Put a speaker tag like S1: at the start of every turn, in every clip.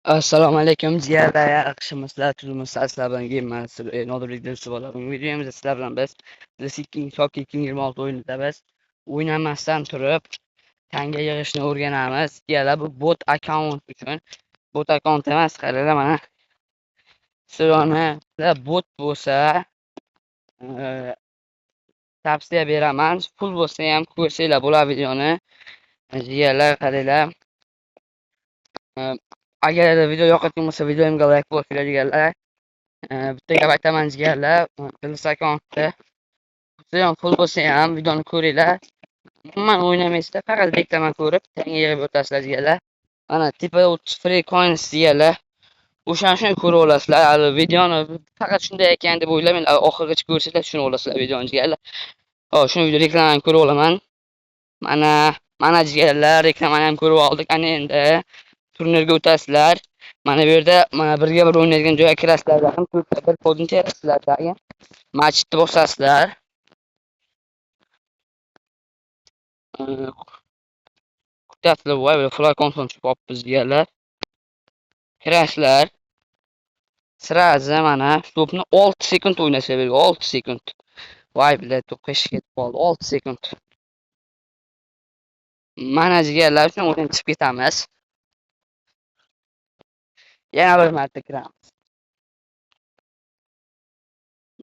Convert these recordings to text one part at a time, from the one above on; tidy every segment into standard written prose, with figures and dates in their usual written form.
S1: Assalomu alaykum jigarlar, yaxshimisizlar? Tuzimizlar sizlar bilan geyman Nodirbek Dilso'z. Bugungi videomizda sizlar bilan biz The Seeking Shock 2026 o'yinida biz o'ynamasdan turib tanga yig'ishni o'rganamiz. Jigarlar, bu bot akkaunt uchun. Bot akkaunt emas, qaranglar mana. Sizlarga bot bo'lsa, tavsiya beraman. Full bo'lsa ham ko'rsanglar bo'ladi videoni. Jigarlar, qaranglar. Agar video yoqayotgan bo'lsa, videomga like bosinglar jigarlar. Bitta gap aytaman jigarlar, Dilso'z akkauntda judayam full bo'lsa ham videoni ko'ringlar. Umuman o'ynamaysizlar, faqat reklama ko'rib tanga yig'ib o'tasizlar jigarlar. Mana tepada free coins jigarlar. O'shani ko'rib olasizlar. Hali videoni faqat shunday ekan deb o'ylamanglar. Oxirigacha ko'rsanglar tushunib olasizlar videoni jigarlar. Hop, shuni video reklamani ko'rib olaman. Mana jigarlar, reklamani ham ko'rib oldik. Ana endi turnirga o'tasizlar. Mana bu yerda birga bir o'ynaydigan joyga kirasizlar. Bir kodni terasizlar. Matchni bosasizlar. Kutasizlar, voy, bir fly konson chiqib olibmiz jigarlar. Kirasizlar. Sirazi mana to'pni 6 sekund o'ynasa beradi. 6 sekund. Voy, bilet to'p qishib ketib qoldi. 6 sekund. Mana jigarlar, shuni o'yindan chiqib ketamiz. Yana bir marta kiramiz.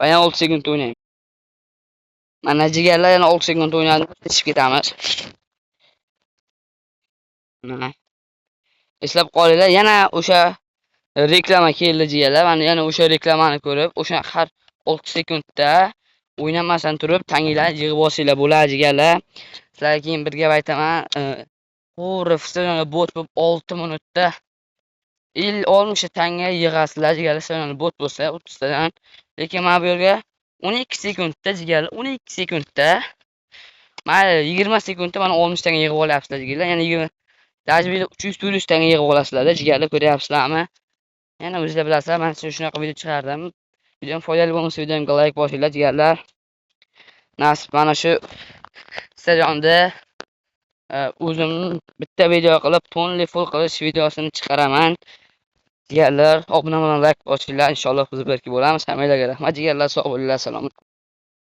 S1: Yana 6 sekund o'ynaymiz. Mana jigarlar, yana 6 sekund o'ynaymiz, chiqib ketamiz. Mana. Eslab qolinglar, yana o'sha reklama keldi jigarlar. Mana yana o'sha reklamani ko'rib, o'sha har 6 sekundda o'ynamasdan turib tanginglarni yig'ib olsanglar bo'ladi jigarlar. Sizlarga keyin bir gap aytaman. To'g'ri, bot bo'lib 6 minutda 60 ta tanga yig'asizlar jigarlar. Bot bo'lsa 30 tadan. Lekin mana bu yerga 12 sekundda jigarlar, 12 sekundda mana 20 sekundda mana 60 tanga yig'ib olyapsizlar jigarlar. Yana 20 tajribada 300-400 tanga yig'ib olasizlar jigarlar, ko'ryapsizlarmi? Yana o'zingizlar bilasizlar, men sizga shunaqa video chiqardim. Videom foydali bo'lsa videomga like bosinglar jigarlar. Nasib mana shu stadionda o'zim bitta video qilib, tonli full qilish videosini chiqaraman. Jigarlar, obuna bilan like bosinglar, inshaalloh biz birga bo'lamiz. Hammalarga rahmat jigarlar, sog' bo'linglar, salom.